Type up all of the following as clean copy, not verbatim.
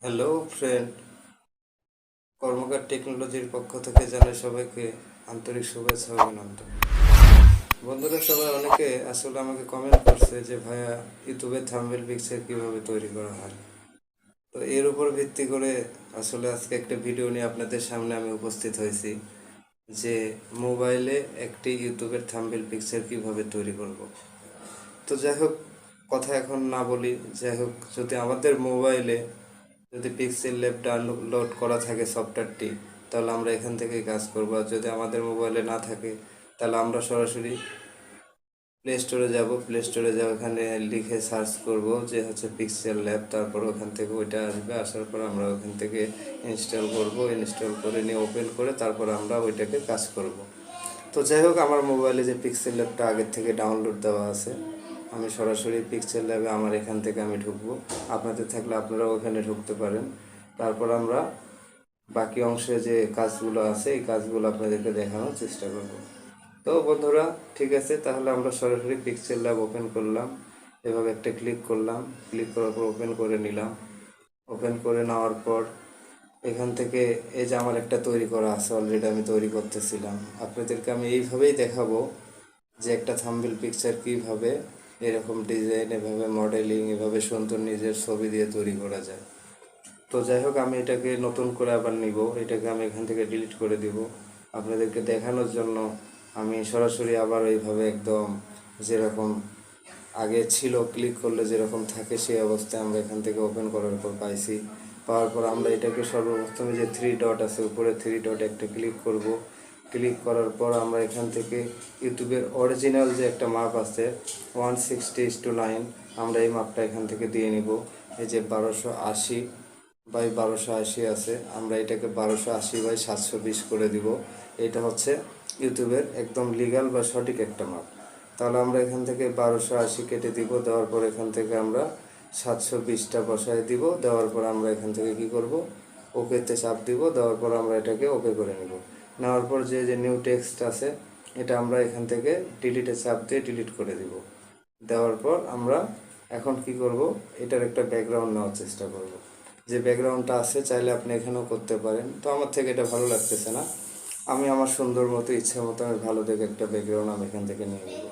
Hello friend, কর্মকার টেকনোলজির পক্ষ থেকে জানাই সবাইকে আন্তরিক শুভেচ্ছা ও অভিনন্দন। বন্ধুরা সবাই অনেকে আসলে আমাকে কমেন্ট করছে যে ভাইয়া ইউটিউবে থাম্বনেল পিকচার কীভাবে তৈরি করা হয়। তো এর উপর ভিত্তি করে আসলে আজকে একটা ভিডিও নিয়ে আপনাদের সামনে আমি উপস্থিত হয়েছি যে মোবাইলে একটি ইউটিউবের থাম্বনেল পিকচার কীভাবে তৈরি করব। তো যাই হোক, কথা এখন না বলি, যাই হোক, যদি আমাদের মোবাইলে যদি PixelLab ডাউনলোড করা থাকে সফটওয়্যারটি, তাহলে আমরা এখান থেকেই কাজ করব। আর যদি আমাদের মোবাইলে না থাকে তাহলে আমরা সরাসরি প্লে স্টোরে যাব, এখানে লিখে সার্চ করব যে হচ্ছে PixelLab, তারপর ওখান থেকে ওইটা আসবে, আসার পর আমরা ওখান থেকে ইনস্টল করব, ইনস্টল করে নিয়ে ওপেন করে তারপর আমরা ওইটাকে কাজ করব। তো যাই হোক, আমার মোবাইলে যে PixelLabটা আগের থেকে ডাউনলোড দেওয়া আছে, আমি সরাসরি PixelLabে আমার এখান থেকে আমি ঢুকবো। আপনাদের থাকলে আপনারাও ওখানে ঢুকতে পারেন। তারপর আমরা বাকি অংশে যে কাজগুলো আছে এই কাজগুলো আপনাদেরকে দেখানোর চেষ্টা করব। তো বন্ধুরা, ঠিক আছে, তাহলে আমরা সরাসরি PixelLab ওপেন করলাম, এভাবে একটা ক্লিক করলাম, ক্লিক করার পর ওপেন করে নিলাম। ওপেন করে নেওয়ার পর এখান থেকে এই যে আমার একটা তৈরি করা আছে, অলরেডি আমি তৈরি করতেছিলাম। আপনাদেরকে আমি এইভাবেই দেখাবো যে একটা থাম্বনেল পিকচার কীভাবে এরকম ডিজাইন, এভাবে মডেলিং, এভাবে সুন্দর নিজের ছবি দিয়ে তৈরি করা যায়। তো যাই হোক, আমি এটাকে নতুন করে আবার নিব, এটাকে আমি এখান থেকে ডিলিট করে দিব আপনাদেরকে দেখানোর জন্য। আমি সরাসরি আবার এইভাবে একদম যেরকম আগে ছিল ক্লিক করলে যেরকম থাকে সেই অবস্থায় আমরা এখান থেকে ওপেন করার পর পাইছি। পাওয়ার পর আমরা এটাকে সর্বপ্রথমে যে 3 ডট আছে উপরে 3 ডট একটা ক্লিক করব। ক্লিক করার পর আমরা এখান থেকে ইউটিউবের অরিজিনাল যে একটা মাপ আছে 160:9, আমরা এই মাপটা এখান থেকে দিয়ে নিব। এই যে 1280/1280 আছে, আমরা এটাকে 1280/720 করে দিব। এটা হচ্ছে ইউটিউবের একদম লিগ্যাল বা সঠিক একটা মাপ। তাহলে আমরা এখান থেকে 1280 কেটে দিব, দেওয়ার পর এখান থেকে আমরা 720টা বসায় দিব। দেওয়ার পর আমরা এখান থেকে কি করব, ওকেতে চাপ দিব, দেওয়ার পর আমরা এটাকে ওকে করে নেব। নেওয়ার পর যে যে নিউ টেক্সট আছে এটা আমরা এখান থেকে ডিলিটে চাপ দিয়ে ডিলিট করে দিব। দেওয়ার পর আমরা এখন কি করব, এটার একটা ব্যাকগ্রাউন্ড নেওয়ার চেষ্টা করব। যে ব্যাকগ্রাউন্ডটা আছে চাইলে আপনি এখানেও করতে পারেন, তো আমার থেকে এটা ভালো লাগতেছে না, আমি আমার সুন্দর মতো ইচ্ছা মতো আমি ভালো দেখে একটা ব্যাকগ্রাউন্ড আমি এখান থেকে নিয়ে নেব।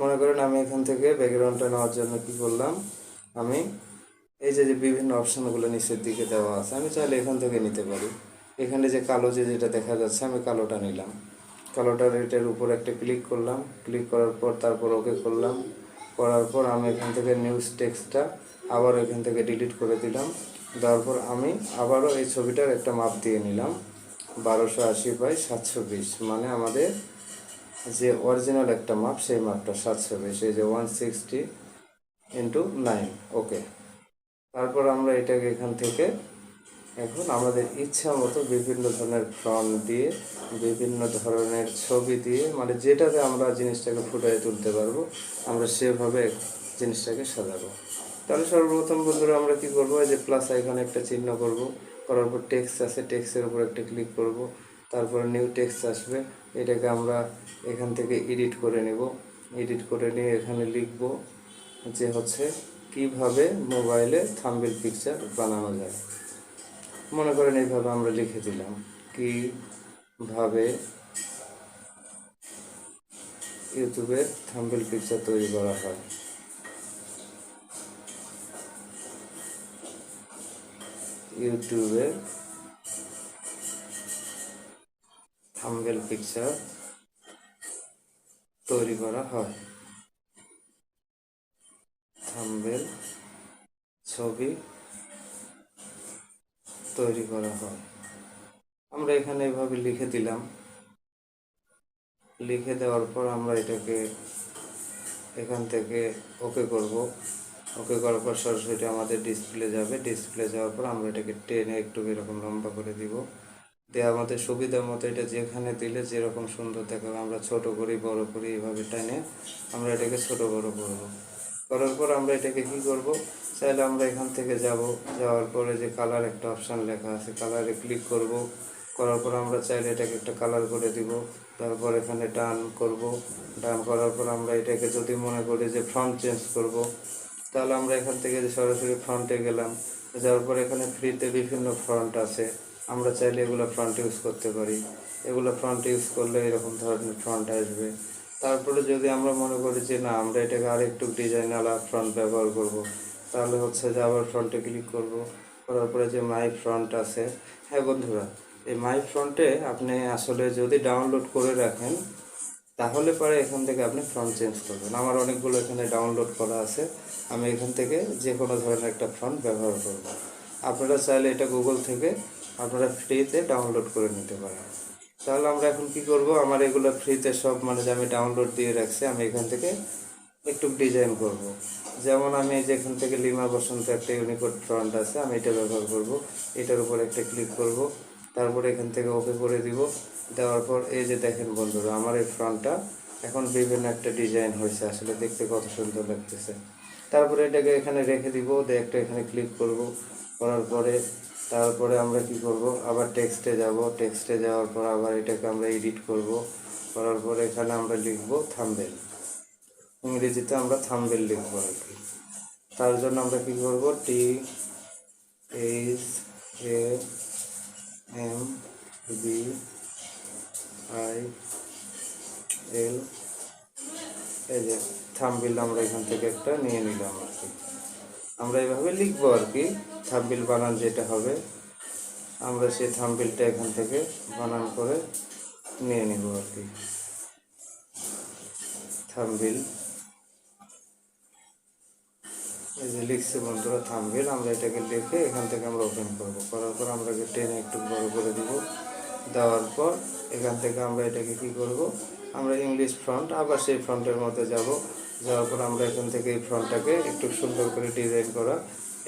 মনে করেন আমি এখান থেকে ব্যাকগ্রাউন্ডটা নেওয়ার জন্য কি করলাম, আমি এই যে যে বিভিন্ন অপশানগুলো নিচের দিকে দেওয়া আছে আমি চাইলে এখান থেকে নিতে পারি। এখানে যে কালো যেটা দেখা যাচ্ছে আমি কালোটা নিলাম, কালোটার এটার উপর একটা ক্লিক করলাম, ক্লিক করার পর তারপর ওকে করলাম। করার পর আমি এখান থেকে নিউজ টেক্সটটা আবার এখান থেকে ডিলিট করে দিলাম। দেওয়ার পর আমি আবারও এই ছবিটার একটা মাপ দিয়ে নিলাম 1280/720, মানে আমাদের যে অরিজিনাল একটা মাপ সেই মাপটা 720, এই যে 160:9, ওকে। তারপর আমরা এটাকে এখান থেকে এখন আমাদের ইচ্ছা মতো বিভিন্ন ধরনের ফ্রন্ট দিয়ে, বিভিন্ন ধরনের ছবি দিয়ে, মানে যেটাতে আমরা জিনিসটাকে ফুটিয়ে তুলতে পারবো আমরা সেভাবে জিনিসটাকে সাজাবো। তাহলে সর্বপ্রথম বন্ধুরা আমরা কি করবো, এই যে প্লাস আইকনে একটা চিহ্ন করব, করার পর টেক্সট আছে, টেক্সটের উপর একটা ক্লিক করব, তারপরে নিউ টেক্সট আসবে, এটাকে আমরা এখান থেকে এডিট করে নেব। এডিট করে নিয়ে এখানে লিখব যে হচ্ছে কিভাবে মোবাইলে থাম্বনেল পিকচার বানানো যায়। মনে করেন এইভাবে আমরা লিখে দিলাম কিভাবে ইউটিউবের থাম্বনেল পিকচার তৈরি করা হয়। ইউটিউবের থাম্বনেল পিকচার তৈরি করা হয়, থাম্বনেল ছবি তৈরি করা হয়। আমরা এখানে এভাবে লিখে দিলাম। লিখে দেওয়ার পর আমরা এটাকে এখান থেকে ওকে করব। ওকে করার পর সরাসরি আমাদের ডিসপ্লে যাবে। ডিসপ্লে যাওয়ার পর আমরা এটাকে টেনে একটু এরকম লম্বা করে দিব। দিয়ে আমাদের সুবিধা মতো এটা যেখানে দিলে যেরকম সুন্দর দেখাবে আমরা ছোট করি বড় করি এইভাবে টেনে আমরা এটাকে ছোট বড় করব। করার পর আমরা এটাকে কি করব, চাইলে আমরা এখান থেকে যাওয়ার পরে যে কালার একটা অপশান লেখা আছে কালারে ক্লিক করব। করার পর আমরা চাইলে এটাকে একটা কালার করে দিব। তারপর এখানে ডান করব। ডান করার পর আমরা এটাকে যদি মনে করি যে ফ্রন্ট চেঞ্জ করব, তাহলে আমরা এখান থেকে যে সরাসরি ফ্রন্টে গেলাম। যাওয়ার পর এখানে ফ্রিতে বিভিন্ন ফন্ট আছে, আমরা চাইলে এগুলো ফন্ট ইউজ করতে পারি। এগুলো ফন্ট ইউজ করলে এরকম ধরনের ফন্ট আসবে। তারপরে যদি আমরা মনে করি যে না, আমরা এটাকে আরেকটু ডিজাইনওয়ালা ফন্ট ব্যবহার করব, তাহলে হচ্ছে যে আবার ফ্রন্টে ক্লিক করব, করার পরে যে মাই ফ্রন্ট আছে। হ্যাঁ বন্ধুরা, এই মাই ফ্রন্টে আপনি আসলে যদি ডাউনলোড করে রাখেন তাহলে পরে এখান থেকে আপনি ফ্রন্ট চেঞ্জ করবেন। আমার অনেকগুলো এখানে ডাউনলোড করা আছে, আমি এখান থেকে যে কোনো ধরনের একটা ফ্রন্ট ব্যবহার করব। আপনারা চাইলে এটা গুগল থেকে আপনারা ফ্রিতে ডাউনলোড করে নিতে পারেন। তাহলে আমরা এখন কি করব, আমার এগুলো ফ্রিতে সব মানে যে আমি ডাউনলোড দিয়ে রাখছি, আমি এখান থেকে একটু ডিজাইন করব। যেমন আমি যেখান থেকে লিমা বসন্ত একটা ইউনিকোড ফ্রন্ট আছে, আমি এটা ব্যবহার করব। এটার উপর একটা ক্লিক করব, তারপরে এখান থেকে ওকে করে দিব। দেওয়ার পর এই যে দেখেন বন্ধুরা, আমার এই ফ্রন্টটা এখন বিভিন্ন একটা ডিজাইন হয়েছে, আসলে দেখতে কত সুন্দর লাগতেছে। তারপরে এটাকে এখানে রেখে দিব, একটা এখানে ক্লিক করব, করার পরে তারপরে আমরা কি করব, আবার টেক্সটে যাব। টেক্সটে যাওয়ার পর আবার এটাকে আমরা এডিট করব, করার পরে এখানে আমরা লিখব থাম্বনেল। ইংরেজিতে আমরা থাম্বনেল লিখবো আর কি। তার জন্য আমরা কি করব, THAMBIL, এই যে থাম্বনেল আমরা এখান থেকে একটা নিয়ে নিলাম আর কি। আমরা এইভাবে লিখবো আর কি, থাম্বনেল বানান যেটা হবে আমরা সেই থাম্বনেলটা এখান থেকে বানান করে নিয়ে নিব আর কি। থাম্বনেল এই যে লিখছি বন্ধুরা থাম্বনেল, আমরা এটাকে লিখে এখান থেকে আমরা ওপেন করব। করার পর আমরা টেনে একটু বড় করে দিব। দেওয়ার পর এখান থেকে আমরা এটাকে কি করব, আমরা ইংলিশ ফ্রন্ট, আবার সেই ফ্রন্টের মধ্যে যাব। যাওয়ার পর আমরা এখান থেকে এই ফ্রন্টটাকে একটু সুন্দর করে ডিজাইন করা,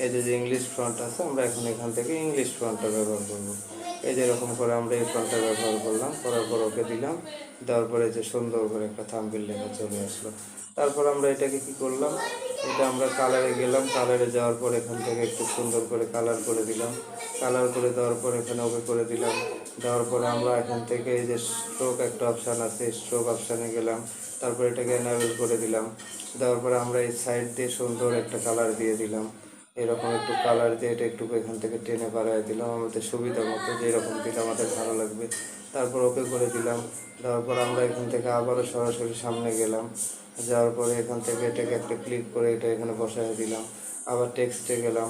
এই যে ইংলিশ ফ্রন্ট আছে, আমরা এখন এখান থেকে ইংলিশ ফ্রন্টটা ব্যবহার করব। এই যে এরকম করে আমরা এই ফ্রন্টটা ব্যবহার করলাম, করার পর ওকে দিলাম। দেওয়ার পরে যে সুন্দর করে একটা থাম্বনেল লেখা চলে আসলো। তারপর আমরা এটাকে কি করলাম, এটা আমরা কালারে গেলাম। কালারে যাওয়ার পর এখান থেকে একটু সুন্দর করে কালার করে দিলাম। কালার করে দেওয়ার পর এখানে ওকে করে দিলাম। দেওয়ার পরে আমরা এখান থেকে এই যে স্ট্রোক একটা অপশান আছে, স্ট্রোক অপশানে গেলাম। তারপর এটাকে এনাবেল করে দিলাম। দেওয়ার পরে আমরা এই সাইড দিয়ে সুন্দর একটা কালার দিয়ে দিলাম। এরকম একটু কালার দিয়ে এটা একটু এখান থেকে টেনে বাড়াই দিলাম আমাদের সুবিধা মতো, যেরকম দিলে আমাদের ভালো লাগবে। তারপর ওকে করে দিলাম। দেওয়ার পর আমরা এখান থেকে আবারও সরাসরি সামনে গেলাম। যাওয়ার পরে এখান থেকে এটাকে একটা ক্লিক করে এটা এখানে বসাই দিলাম। আবার টেক্সটে গেলাম।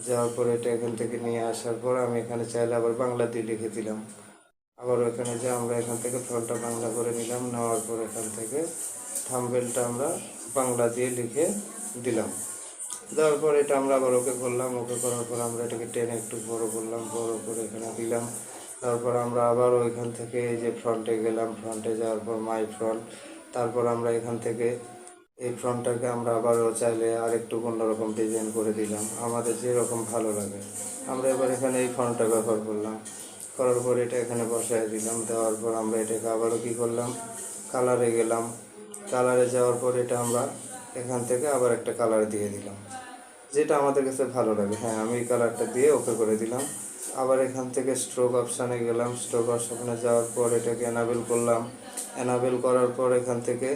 যাওয়ার পরে এটা এখান থেকে নিয়ে আসার পর আমি এখানে চাইলে আবার বাংলা দিয়ে লিখে দিলাম। আবার ওখানে যে আমরা এখান থেকে ফ্রন্টটা বাংলা করে নিলাম। নেওয়ার পর এখান থেকে থাম্বনেলটা আমরা বাংলা দিয়ে লিখে দিলাম। দেওয়ার পর এটা আমরা আবার ওকে করলাম। ওকে করার পর আমরা এটাকে টেনে একটু বড় করলাম, বড় করে এখানে দিলাম। তারপর আমরা আবার ওইখান থেকে এই যে ফ্রন্টে গেলাম। ফ্রন্টে যাওয়ার পর মাই ফ্রন্ট, তারপর আমরা এখান থেকে এই ফ্রন্টটাকে আমরা আবারও চাইলে আরেকটু অন্যরকম ডিজাইন করে দিলাম, আমাদের যেরকম ভালো লাগে। আমরা এবার এখানে এই ফ্রন্টটা ব্যবহার করলাম, করার পর এটা এখানে বসায় দিলাম। দেওয়ার পর আমরা এটাকে আবারও কী করলাম, কালারে গেলাম। কালারে যাওয়ার পর এটা আমরা এখান থেকে আবার একটা কালার দিয়ে দিলাম, যেটা আমাদের কাছে ভালো লাগে। হ্যাঁ, আমি এই কালারটা দিয়ে ওকে করে দিলাম। আবার এখান থেকে স্ট্রোক অপশানে গেলাম। স্ট্রোক অপশানে যাওয়ার পর এটাকে এনাবেল করলাম। এনাবেল করার পর এখান থেকে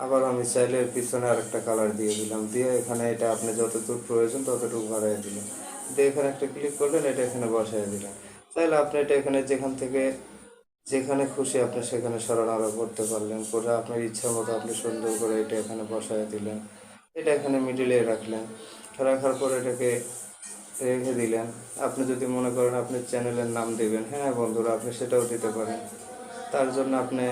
আবার আমি চাইলে এর পিছনে আরেকটা কালার দিয়ে দিলাম। দিয়ে এখানে এটা আপনি যতটুকু প্রয়োজন ততটুকু বাড়াই দিলাম। দিয়ে এখানে একটা ক্লিক করলেন, এটা এখানে বসাই দিলাম। চাইলে আপনি এটা এখানে যেখান থেকে যেখানে খুশি আপনি সেখানে সরানো করতে পারলেন। করে আপনার ইচ্ছা মতো আপনি সুন্দর করে এটা এখানে বসায় দিলেন। এটা এখানে মিডিলে রাখলেন। রাখার পর এটাকে রেখে দিলেন। আপনি যদি মনে করেন আপনি চ্যানেলের নাম দেবেন, হ্যাঁ বন্ধুরা, আপনি সেটাও দিতে পারেন। তার জন্য আপনি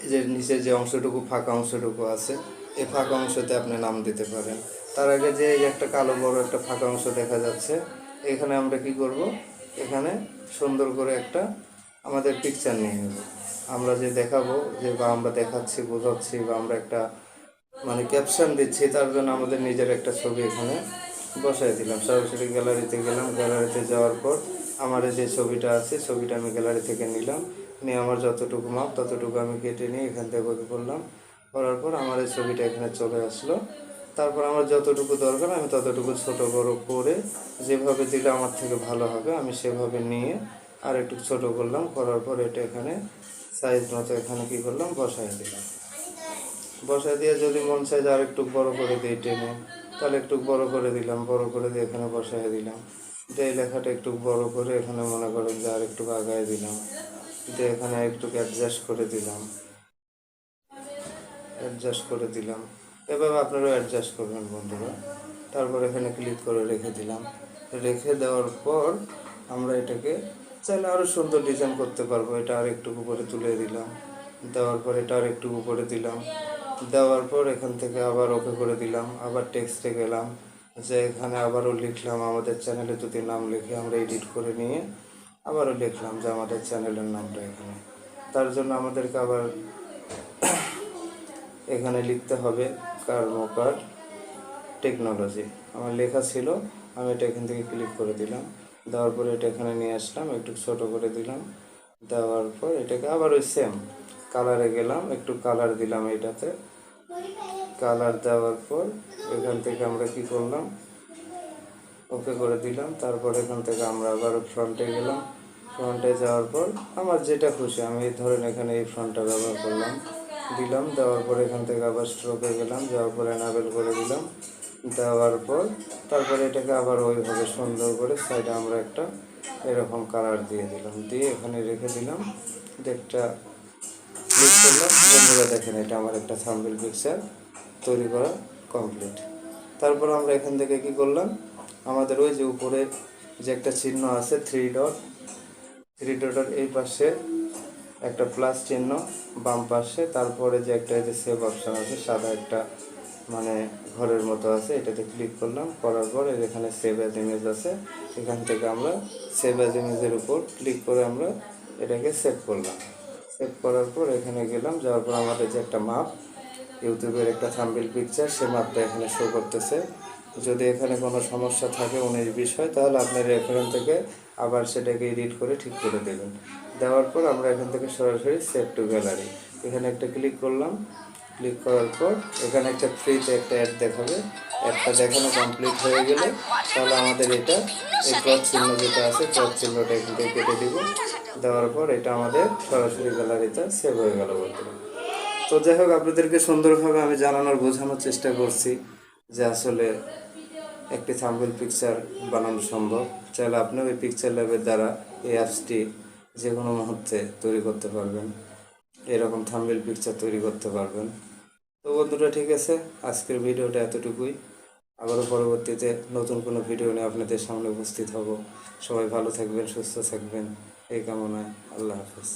এই যে নিচে যে অংশটুকু ফাঁকা অংশটুকু আছে, এই ফাঁকা অংশতে আপনি নাম দিতে পারেন। তার আগে যে এই একটা কালো বড় একটা ফাঁকা অংশ দেখা যাচ্ছে, এখানে আমরা কি করব, এখানে সুন্দর করে একটা আমাদের পিকচার নিয়ে নেব। আমরা যে দেখাবো, যে বা আমরা দেখাচ্ছি, বোঝাচ্ছি, বা আমরা একটা মানে ক্যাপশন দিচ্ছি, তার জন্য আমাদের নিজের একটা ছবি এখানে বসাই দিলাম। সরাসরি গ্যালারিতে গেলাম। গ্যালারিতে যাওয়ার পর আমার যে ছবিটা আছে, ছবিটা আমি গ্যালারি থেকে নিলাম। নিয়ে আমার যতটুকু মাপ ততটুকু আমি কেটে নিয়ে এখান থেকে ওকে করলাম। করার পর আমার এই ছবিটা এখানে চলে আসলো। তারপর আমার যতটুকু দরকার আমি ততটুকু ছোট বড় করে যেভাবে দিলে আমার থেকে ভালো হবে আমি সেভাবে নিয়ে আর একটু ছোট করলাম। করার পর এটা এখানে সাইজ মতো এখানে কি করলাম, বসাই দিলাম। বসাই দিয়ে যদি মন চাই আর একটু বড় করে দিই টেনে, তাহলে একটু বড় করে দিলাম, বড় করে দিয়ে এখানে বসায় দিলাম। এই লেখাটা একটু বড় করে এখানে মনে করেন যে আর একটু আগায় দিলাম, দিয়ে এখানে একটু অ্যাডজাস্ট করে দিলাম। এভাবে আপনারাও অ্যাডজাস্ট করবেন বন্ধুরা। তারপর এখানে ক্লিক করে রেখে দিলাম। রেখে দেওয়ার পর আমরা এটাকে চাইলে আরও সুন্দর ডিজাইন করতে পারবো। এটা আর একটু উপরে তুলে দিলাম, দেওয়ার পর এটা আর একটু উপরে দিলাম, দেওয়ার পর এখান থেকে আবার ওকে করে দিলাম। আবার টেক্সটে গেলাম, যে এখানে আবারও লিখলাম আমাদের চ্যানেলে যদি নাম লিখে আমরা এডিট করে নিয়ে আবারও লিখলাম যে আমাদের চ্যানেলের নামটা এখানে। তার জন্য আমাদেরকে আবার এখানে লিখতে হবে কর্মকার টেকনোলজি। আমার লেখা ছিল, আমি এটা এখান থেকে ক্লিক করে দিলাম। দেওয়ার পরে এটা এখানে নিয়ে আসলাম, একটু ছোট করে দিলাম। দেওয়ার পর এটাকে আবার ওই সেম কালারে গেলাম, একটু কালার দিলাম এটাতে। কালার দেওয়ার পর এখান থেকে আমরা কি করলাম, ওকে করে দিলাম। তারপর এখান থেকে আমরা আবার ফ্রন্টে গেলাম। ফ্রন্টে যাওয়ার পর আমার যেটা খুশি, আমি ধরেন এখানে এই ফ্রন্টটা ব্যবহার করলাম, দিলাম। দেওয়ার পর এখান থেকে আবার স্ট্রোকে গেলাম, যাওয়ার পর এনাবেল করে দিলাম। দেওয়ার পর তারপরে এটাকে আবার ওইভাবে সুন্দর করে সাইডে আমরা একটা এরকম কালার দিয়ে দিলাম, দিয়ে এখানে রেখে দিলাম। একটা ক্লিক করলাম। বন্ধুরা দেখেন, এটা আমার একটা থাম্বনেল পিকচার তৈরি করা কমপ্লিট। তারপর আমরা এখান থেকে কি করলাম, আমাদের ওই যে উপরে যে একটা চিহ্ন আছে থ্রি ডটের এই পাশে একটা প্লাস চিহ্ন বাম পাশে, তারপরে যে একটা যে সেভ অপশান আছে সাদা একটা মানে ঘরের মতো আছে, এটাতে ক্লিক করলাম। করার পর এখানে সেভ অ্যাজ ইমেজ আছে, এখান থেকে আমরা সেভ অ্যাজ ইমেজের উপর ক্লিক করে আমরা এটাকে সেভ করলাম। সেভ করার পর এখানে গেলাম, যাওয়ার পর আমাদের যে একটা মাপ, ইউটিউবের একটা থাম্বনেল পিকচার, সে মাপটা এখানে শো করতেছে। যদি এখানে কোনো সমস্যা থাকে 19-20 হয়, তাহলে আপনার এখান থেকে আবার সেটাকে এডিট করে ঠিক করে দেবেন। দেওয়ার পর আমরা এখান থেকে সরাসরি সেভ টু গ্যালারি এখানে একটা ক্লিক করলাম। ক্লিক করার পর এখানে একটা ফ্রিতে একটা অ্যাড দেখাবে। অ্যাডটা দেখানো কমপ্লিট হয়ে গেলে তাহলে আমাদের এটা এই ক্রস চিহ্ন যেটা আছে, ক্রস চিহ্নটা এখান থেকে কেটে দিব। দেওয়ার পর এটা আমাদের সরাসরি গ্যালারিতে সেভ হয়ে গেল বন্ধুরা। তো যাই হোক, আপনাদেরকে সুন্দরভাবে আমি জানানোর বোঝানোর চেষ্টা করছি যে আসলে একটি থাম্বনেল পিকচার বানানো সম্ভব। চাইলে আপনিও এই পিকচার ল্যাবের দ্বারা এই অ্যাপসটি যে কোনো মুহূর্তে তৈরি করতে পারবেন, এরকম থাম্বনেল পিকচার তৈরি করতে পারবেন। তো বন্ধুরা, ঠিক আছে, আজকের ভিডিওটা এতটুকুই। আবারও পরবর্তীতে নতুন কোনো ভিডিও নিয়ে আপনাদের সামনে উপস্থিত হব। সবাই ভালো থাকবেন, সুস্থ থাকবেন, এই কামনায়। আল্লাহ হাফেজ।